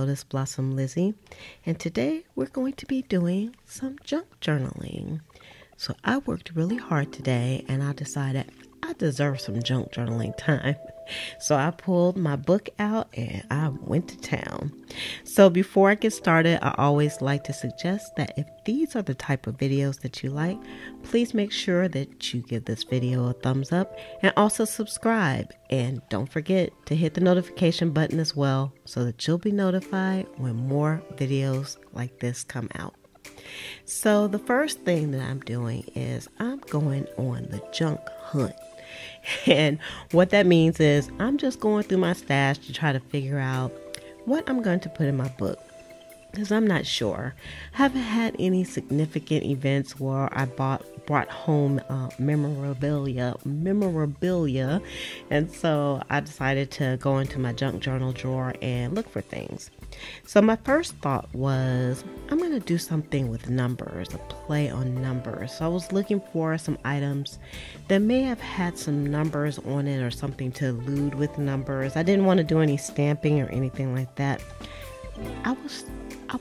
Lotus Blossom Lizzie, and today we're going to be doing some junk journaling. So I worked really hard today and I decided I deserve some junk journaling time. So I pulled my book out and I went to town. So before I get started, I always like to suggest that if these are the type of videos that you like, please make sure that you give this video a thumbs up and also subscribe. And don't forget to hit the notification button as well so that you'll be notified when more videos like this come out. So the first thing that I'm doing is I'm going on the junk hunt. And what that means is I'm just going through my stash to try to figure out what I'm going to put in my book, because I'm not sure. I haven't had any significant events where I brought home memorabilia, and so I decided to go into my junk journal drawer and look for things. So my first thought was I'm going to do something with numbers, a play on numbers. So I was looking for some items that may have had some numbers on it or something to allude with numbers. I didn't want to do any stamping or anything like that. I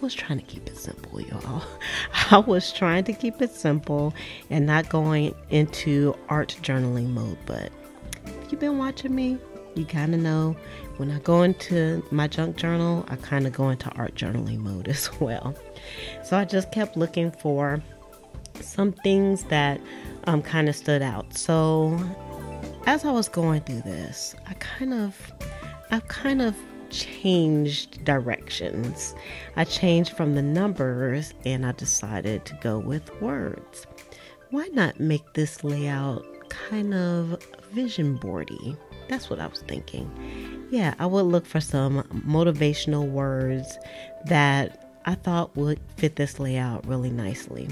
was trying to keep it simple, y'all. I was trying to keep it simple and not going into art journaling mode. But if you've been watching me, you kind of know when I go into my junk journal, I kind of go into art journaling mode as well. So I just kept looking for some things that kind of stood out. So as I was going through this, I kind of changed directions. I changed from the numbers and I decided to go with words. Why not make this layout kind of vision boardy? That's what I was thinking. Yeah, I would look for some motivational words that I thought would fit this layout really nicely.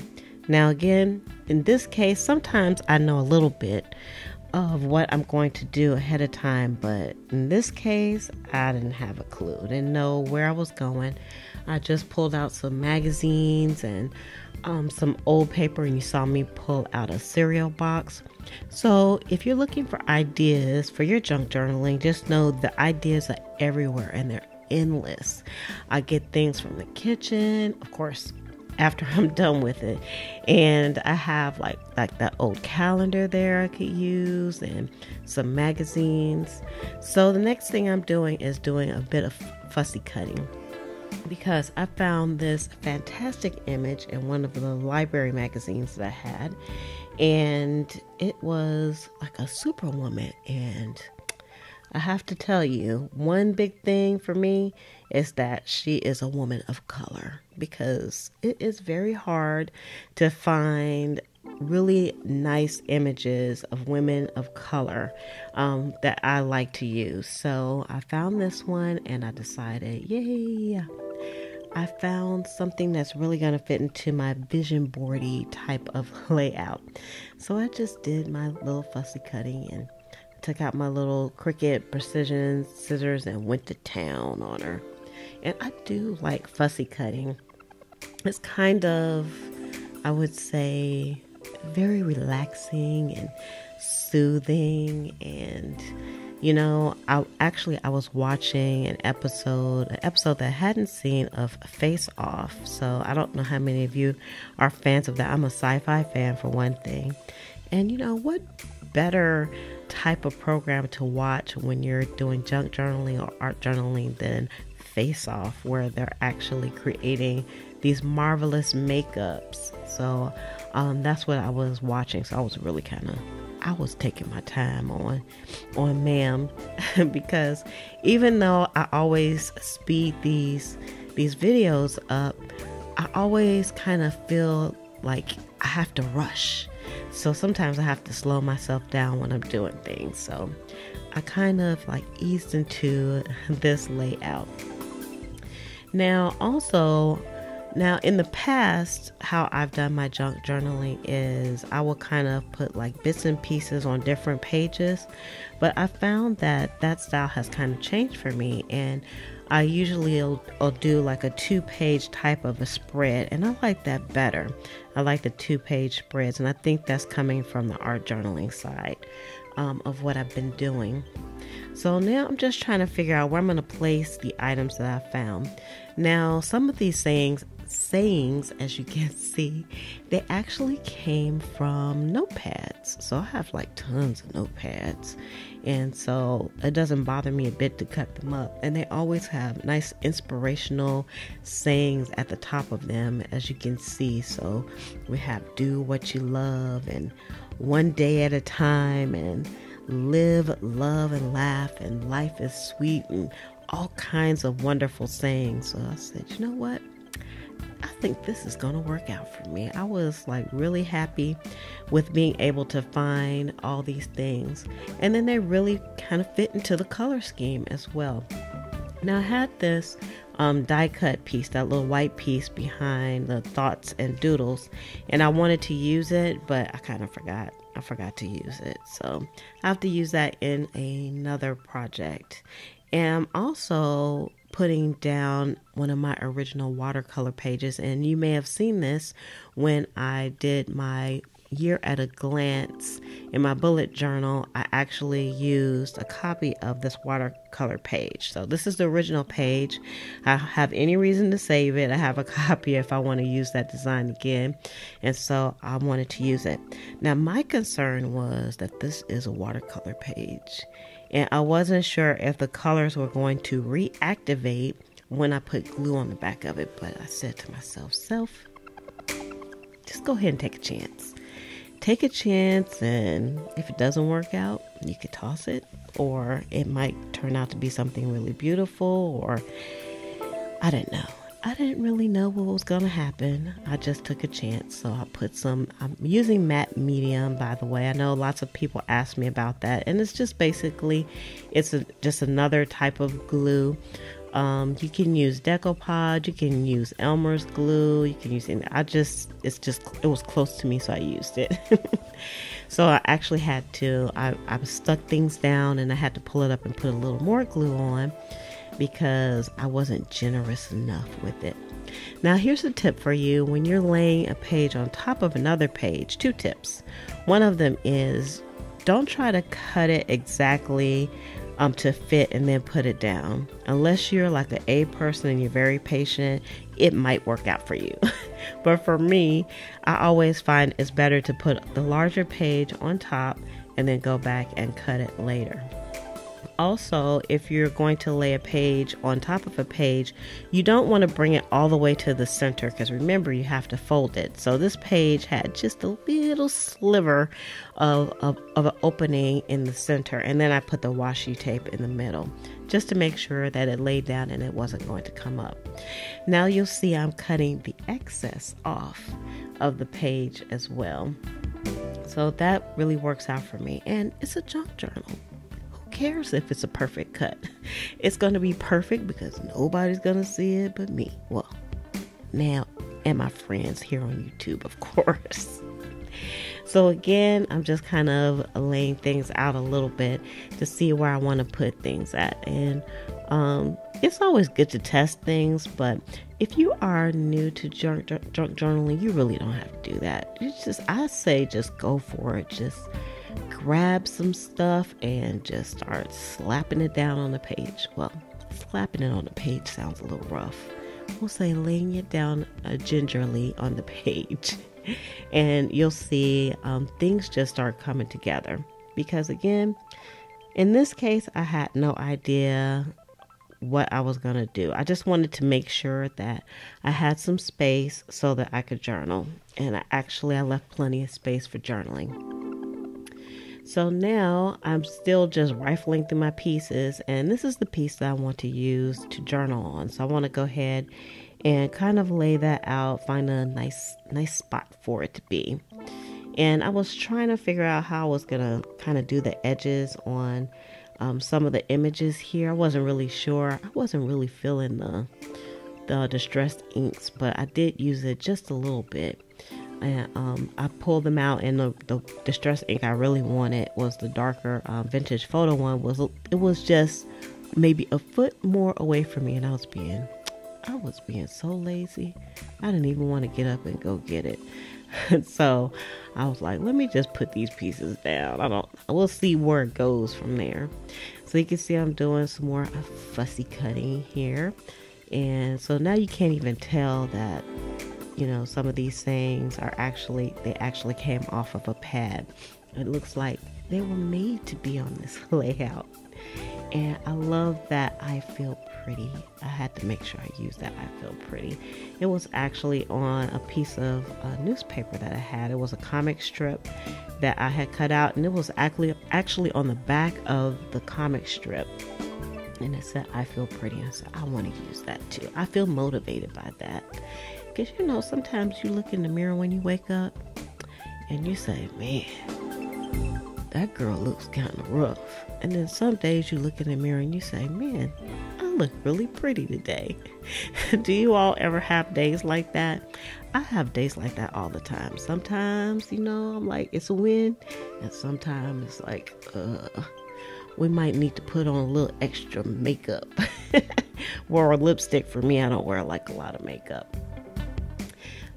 Now again, in this case, sometimes I know a little bit of what I'm going to do ahead of time, but in this case, I didn't have a clue. Didn't know where I was going. I just pulled out some magazines and some old paper, and you saw me pull out a cereal box. So if you're looking for ideas for your junk journaling, just know the ideas are everywhere and they're endless. I get things from the kitchen, of course, after I'm done with it. And I have like that old calendar there I could use and some magazines. So the next thing I'm doing is doing a bit of fussy cutting, because I found this fantastic image in one of the library magazines that I had, and it was like a superwoman. And I have to tell you, one big thing for me is that she is a woman of color, because it is very hard to find really nice images of women of color that I like to use. So I found this one and I decided, yay, I found something that's really going to fit into my vision boardy type of layout. So I just did my little fussy cutting and took out my little Cricut precision scissors and went to town on her. And I do like fussy cutting. It's kind of, I would say, very relaxing and soothing. And you know, I was watching an episode that I hadn't seen of Face Off. So I don't know how many of you are fans of that. I'm a sci-fi fan for one thing. And you know, what better type of program to watch when you're doing junk journaling or art journaling than Face Off, where they're actually creating these marvelous makeups. So that's what I was watching. So I was really I was taking my time on ma'am, because even though I always speed these videos up, I always kind of feel like I have to rush. So sometimes I have to slow myself down when I'm doing things. So I kind of like eased into this layout. Now in the past, how I've done my junk journaling is I will kind of put like bits and pieces on different pages, but I found that style has kind of changed for me, and I usually will do like a 2-page type of a spread, and I like that better. I like the 2-page spreads, and I think that's coming from the art journaling side of what I've been doing. So now I'm just trying to figure out where I'm going to place the items that I found. Now, some of these sayings, as you can see, they actually came from notepads. So I have like tons of notepads. And so it doesn't bother me a bit to cut them up. And they always have nice inspirational sayings at the top of them, as you can see. So we have do what you love, and one day at a time, and live, love, and laugh, and life is sweet, and all kinds of wonderful sayings. So I said, you know what? I think this is going to work out for me. I was like really happy with being able to find all these things. And then they really kind of fit into the color scheme as well. Now I had this die cut piece, that little white piece behind the thoughts and doodles, and I wanted to use it, but I kind of forgot. I forgot to use it. So I have to use that in another project. And I'm also putting down one of my original watercolor pages, and you may have seen this when I did my year at a glance in my bullet journal. I actually used a copy of this watercolor page. So this is the original page. I don't have any reason to save it. I have a copy if I want to use that design again, and so I wanted to use it. Now my concern was that this is a watercolor page, and I wasn't sure if the colors were going to reactivate when I put glue on the back of it. But I said to myself, just go ahead and take a chance. Take a chance, and if it doesn't work out, you could toss it, or it might turn out to be something really beautiful, or I don't know. I didn't really know what was going to happen. I just took a chance. So I put some, I'm using matte medium, by the way. I know lots of people ask me about that. And it's just basically, just another type of glue. You can use Decopod, you can use Elmer's glue, you can use it. It was close to me, so I used it. So I actually had to, I stuck things down, and I had to pull it up and put a little more glue on, because I wasn't generous enough with it. Now here's a tip for you when you're laying a page on top of another page. 2 tips. One of them is, don't try to cut it exactly to fit and then put it down. Unless you're like an A person and you're very patient, it might work out for you. But for me, I always find it's better to put the larger page on top and then go back and cut it later. Also, if you're going to lay a page on top of a page, you don't want to bring it all the way to the center, because remember, you have to fold it. So this page had just a little sliver of an opening in the center, and then I put the washi tape in the middle just to make sure that it laid down and it wasn't going to come up. Now you'll see I'm cutting the excess off of the page as well. So that really works out for me, and it's a junk journal. Cares if it's a perfect cut? It's going to be perfect because nobody's going to see it but me. Well, now, and my friends here on YouTube, of course. So again, I'm just kind of laying things out a little bit to see where I want to put things at. And it's always good to test things, but if you are new to junk journaling, you really don't have to do that. I say just go for it. Just grab some stuff and just start slapping it down on the page. Well, slapping it on the page sounds a little rough. We'll say laying it down gingerly on the page. And you'll see things just start coming together. Because again, in this case, I had no idea what I was going to do. I just wanted to make sure that I had some space so that I could journal. And I left plenty of space for journaling. So now I'm still just rifling through my pieces, and this is the piece that I want to use to journal on. So I want to go ahead and kind of lay that out, find a nice spot for it to be. And I was trying to figure out how I was going to kind of do the edges on some of the images here. I wasn't really sure. I wasn't really feeling the distressed inks, but I did use it just a little bit. And I pulled them out, and the distress ink I really wanted was the darker vintage photo one. It was just maybe a foot more away from me, and I was being so lazy. I didn't even want to get up and go get it. So I was like, let me just put these pieces down. We'll see where it goes from there. So you can see I'm doing some more fussy cutting here. And so now you can't even tell that, you know, some of these things are they actually came off of a pad. It looks like they were made to be on this layout. And I love that I feel pretty. I had to make sure I use that I feel pretty. It was actually on a piece of newspaper that I had. It was a comic strip that I had cut out, and it was actually on the back of the comic strip. And it said, I feel pretty. I said, I want to use that too. I feel motivated by that. Because, you know, sometimes you look in the mirror when you wake up and you say, man, that girl looks kind of rough. And then some days you look in the mirror and you say, man, I look really pretty today. Do you all ever have days like that? I have days like that all the time. Sometimes, you know, I'm like, it's a win. And sometimes it's like, we might need to put on a little extra makeup. Or lipstick. For me, I don't wear like a lot of makeup.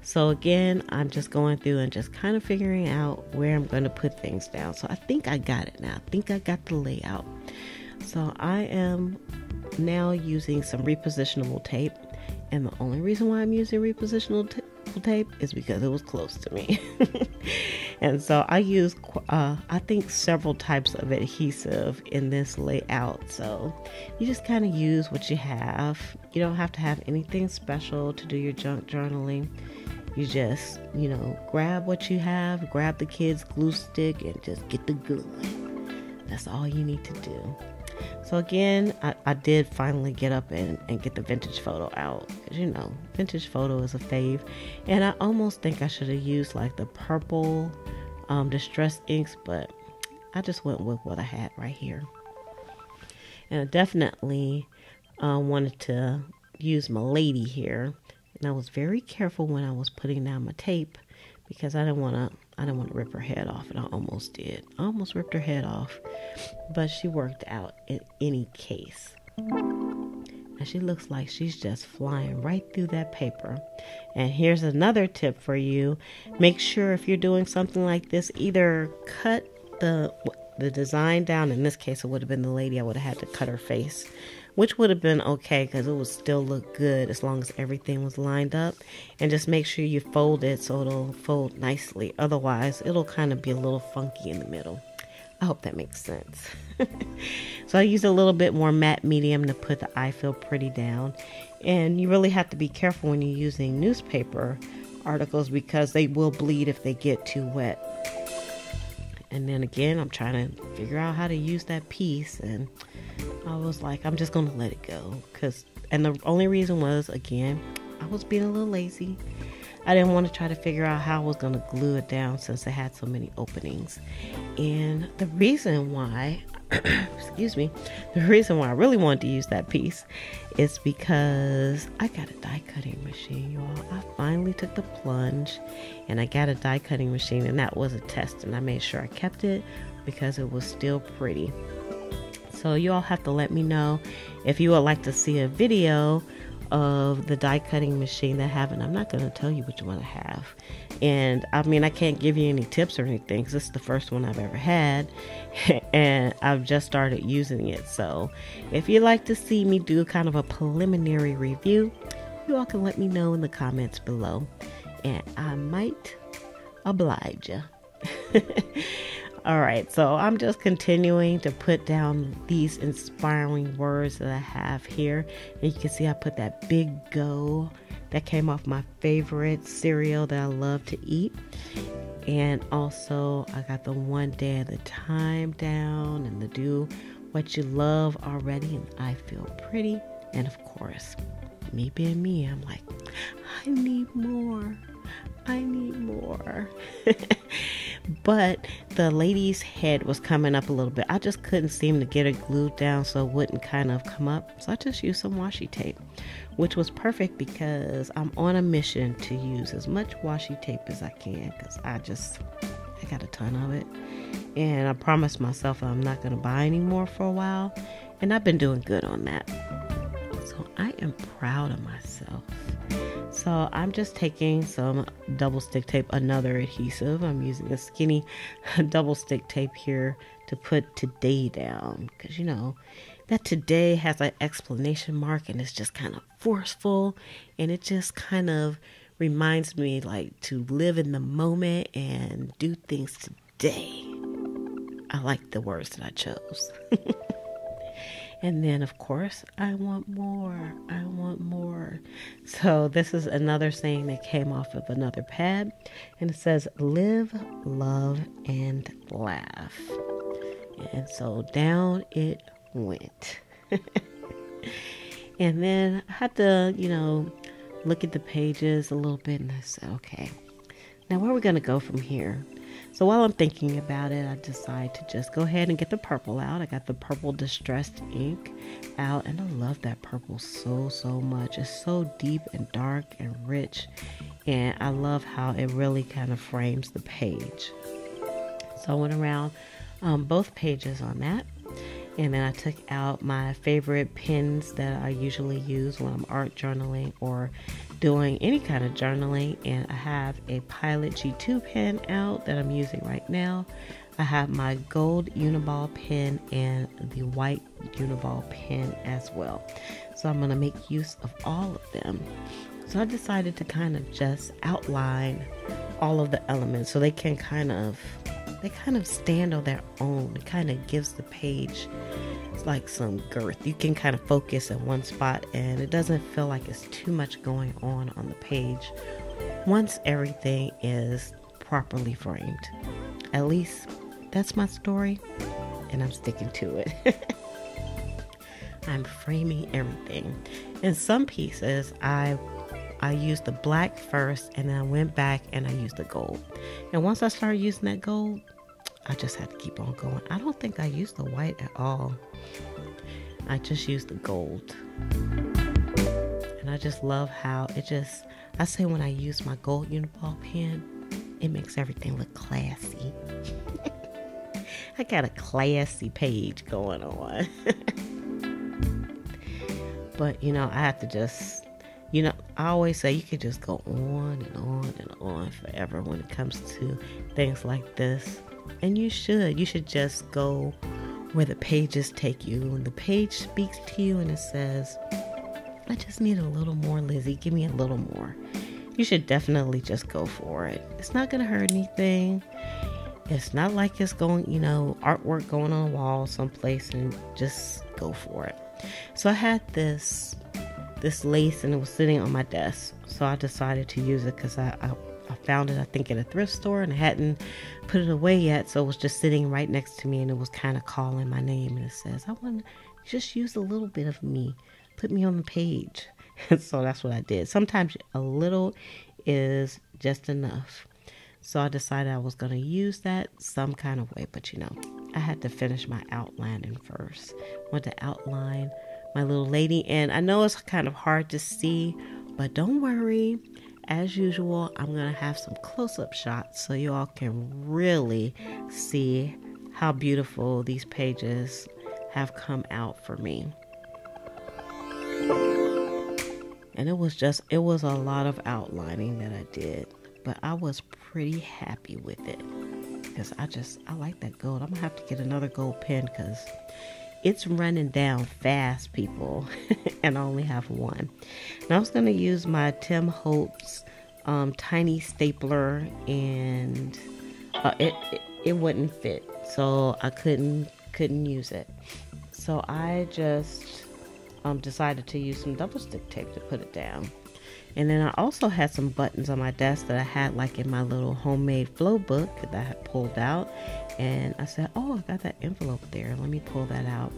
So again, I'm just going through and just kind of figuring out where I'm going to put things down. So I think I got it now. I think I got the layout. So I am now using some repositionable tape. And the only reason why I'm using repositionable tape is because it was close to me. And so I use, I think, several types of adhesive in this layout. So you just kind of use what you have. You don't have to have anything special to do your junk journaling. You just, you know, grab what you have, grab the kids' glue stick, and just get the glue. That's all you need to do. So again, I did finally get up and get the vintage photo out. Because, you know, vintage photo is a fave. And I almost think I should have used like the purple distress inks, but I just went with what I had right here. And I definitely wanted to use my lady here. And I was very careful when I was putting down my tape because I didn't want to rip her head off, and I almost did. I almost ripped her head off, but she worked out in any case. And she looks like she's just flying right through that paper. And here's another tip for you. Make sure if you're doing something like this, either cut the design down. In this case, it would have been the lady. I would have had to cut her face, which would have been okay because it would still look good as long as everything was lined up. And just make sure you fold it so it'll fold nicely. Otherwise, it'll kind of be a little funky in the middle. I hope that makes sense. So I used a little bit more matte medium to put the I feel pretty down. And you really have to be careful when you're using newspaper articles because they will bleed if they get too wet. And then again, I'm trying to figure out how to use that piece, and I was like, I'm just going to let it go. And the only reason was, again, I was being a little lazy. I didn't want to try to figure out how I was going to glue it down since it had so many openings. And the reason why, the reason why I really wanted to use that piece is because I got a die cutting machine, y'all. I finally took the plunge and I got a die cutting machine, and that was a test, and I made sure I kept it because it was still pretty. So you all have to let me know if you would like to see a video of the die cutting machine that I have, and I'm not going to tell you which one I have. And I mean, I can't give you any tips or anything because this is the first one I've ever had and I've just started using it. So if you'd like to see me do kind of a preliminary review, you all can let me know in the comments below and I might oblige you. All right, so I'm just continuing to put down these inspiring words that I have here. And you can see I put that big go that came off my favorite cereal that I love to eat. And also I got the one day at a time down and the do what you love already and I feel pretty. And of course, me being me, I'm like, I need more. I need more. But the lady's head was coming up a little bit. I just couldn't seem to get it glued down so it wouldn't kind of come up. So I just used some washi tape, which was perfect because I'm on a mission to use as much washi tape as I can because I got a ton of it. And I promised myself I'm not going to buy any more for a while. And I've been doing good on that. So I am proud of myself. So I'm just taking some double stick tape, another adhesive. I'm using a skinny double stick tape here to put today down, because you know that today has an exclamation mark and it's just kind of forceful, and it just kind of reminds me like to live in the moment and do things today. I like the words that I chose. And then, of course, I want more. I want more. So this is another saying that came off of another pad. And it says, live, love, and laugh. And so down it went. And then I had to, look at the pages a little bit. And I said, okay, now where are we going to go from here? So while I'm thinking about it, I decide to just go ahead and get the purple out. I got the purple distressed ink out, and I love that purple so much. It's so deep and dark and rich, and I love how it really kind of frames the page. So I went around both pages on that, and then I took out my favorite pens that I usually use when I'm art journaling or doing any kind of journaling, and I have a Pilot G2 pen out that I'm using right now. I have my gold Uniball pen and the white Uniball pen as well. So I'm going to make use of all of them. So I decided to kind of just outline all of the elements so they kind of stand on their own. It kind of gives the page like some girth. You can kind of focus in one spot and it doesn't feel like it's too much going on the page once everything is properly framed. At least that's my story, and I'm sticking to it. I'm framing everything. In some pieces I used the black first, and then I went back and I used the gold. And once I started using that gold, I just had to keep on going. I don't think I used the white at all. I just used the gold. And I just love how I say when I use my gold Uniball pen, it makes everything look classy. I got a classy page going on. But, I have to just, I always say you could just go on and on and on forever when it comes to things like this. And you should just go where the pages take you. When the page speaks to you and it says, I just need a little more, Lizzie, give me a little more, you should definitely just go for it. It's not going to hurt anything. It's not like it's going, artwork going on a wall someplace, and just go for it. So I had this lace, and it was sitting on my desk. So I decided to use it because I found it, I think, in a thrift store, and I hadn't put it away yet. So it was just sitting right next to me, and it was kind of calling my name. And it says, I want to just use a little bit of me. Put me on the page. So that's what I did. Sometimes a little is just enough. So I decided I was going to use that some kind of way. But, I had to finish my outlining first. I want to outline my little lady. And I know it's kind of hard to see, but don't worry. As usual, I'm going to have some close-up shots so you all can really see how beautiful these pages have come out for me. And it was a lot of outlining that I did, but I was pretty happy with it because I like that gold. I'm gonna have to get another gold pen because it's running down fast, people. And I only have one. And I was gonna use my Tim Holtz tiny stapler, and it wouldn't fit, so I couldn't use it. So I just decided to use some double stick tape to put it down. And then I also had some buttons on my desk that I had like in my little homemade flow book that I had pulled out. And I said, oh, I got that envelope there. Let me pull that out.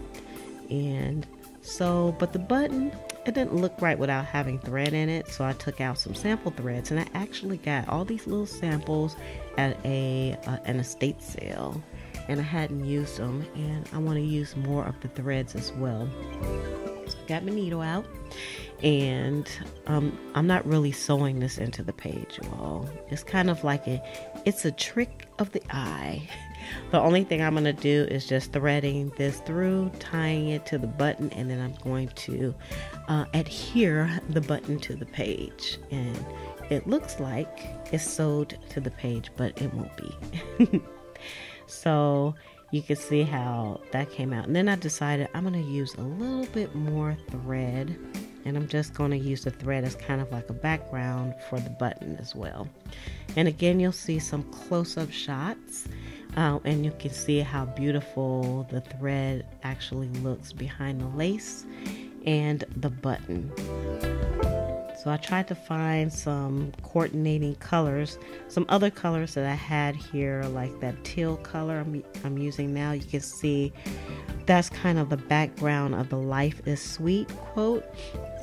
And so, but the button, it didn't look right without having thread in it. So I took out some sample threads, and I actually got all these little samples at an estate sale. And I hadn't used them, and I want to use more of the threads as well. So I got my needle out, And I'm not really sewing this into the page, you all. It's kind of like it's a trick of the eye. The only thing I'm going to do is just threading this through, tying it to the button, and then I'm going to adhere the button to the page. And it looks like it's sewed to the page, but it won't be. So you can see how that came out. And then I decided I'm going to use a little bit more thread, and I'm just going to use the thread as kind of like a background for the button as well. And again, you'll see some close-up shots, and you can see how beautiful the thread actually looks behind the lace and the button. So I tried to find some coordinating colors, some other colors that I had here, like that teal color I'm using now. You can see that's kind of the background of the "Life is Sweet" quote.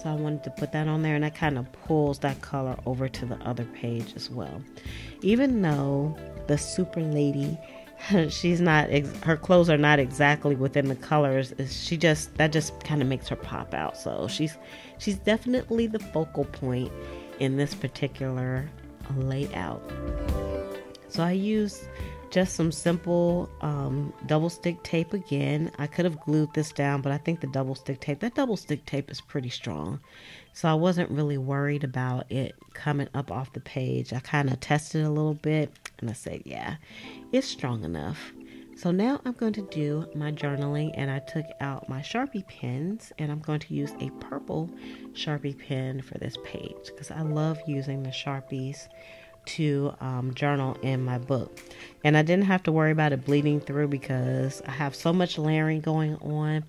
So I wanted to put that on there, and that kind of pulls that color over to the other page as well. Even though the super lady, she's not, her clothes are not exactly within the colors, that just kind of makes her pop out. So she's definitely the focal point in this particular layout. So I used just some simple double stick tape again. I could have glued this down, but I think that double stick tape is pretty strong. So I wasn't really worried about it coming up off the page. I kind of tested a little bit and I said, yeah, it's strong enough. So now I'm going to do my journaling, and I took out my Sharpie pens, and I'm going to use a purple Sharpie pen for this page because I love using the Sharpies to journal in my book. And I didn't have to worry about it bleeding through because I have so much layering going on.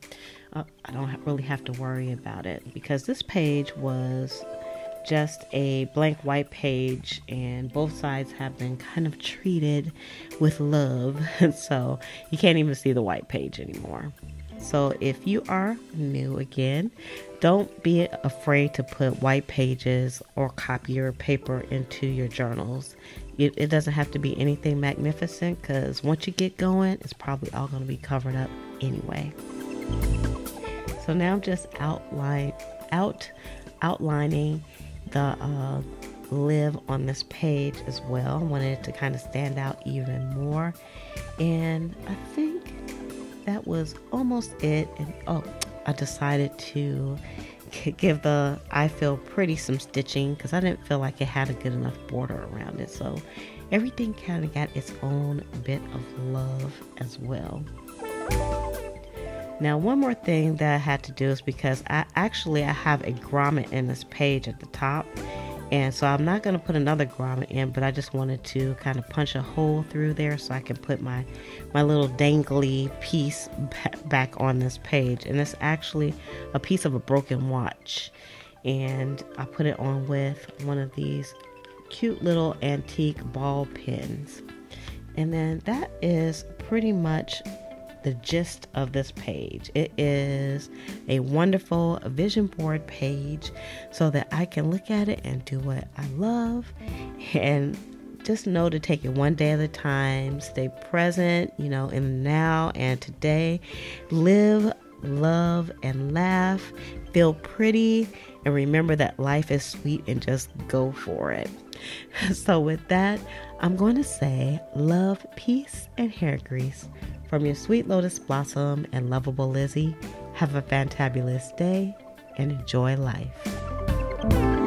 I don't really have to worry about it because this page was just a blank white page, and both sides have been kind of treated with love. So you can't even see the white page anymore. So if you are new again, don't be afraid to put white pages or copier paper into your journals. It doesn't have to be anything magnificent because once you get going, it's probably all going to be covered up anyway. So now I'm just outlining the live on this page as well. I wanted it to kind of stand out even more, and I think that was almost it. And I decided to give the "I Feel Pretty" some stitching because I didn't feel like it had a good enough border around it. So everything kind of got its own bit of love as well. Now, one more thing that I had to do is because I have a grommet in this page at the top, and so I'm not going to put another grommet in, but I just wanted to kind of punch a hole through there so I can put my little dangly piece back on this page. And it's actually a piece of a broken watch, and I put it on with one of these cute little antique ball pins. And then that is pretty much the gist of this page. It is a wonderful vision board page so that I can look at it and do what I love, and just know to take it one day at a time. Stay present, in the now and today. Live, love, and laugh. Feel pretty, and remember that life is sweet, and just go for it. So with that, I'm going to say love, peace, and hair grease. From your sweet lotus blossom and lovable Lizzie, have a fantabulous day and enjoy life.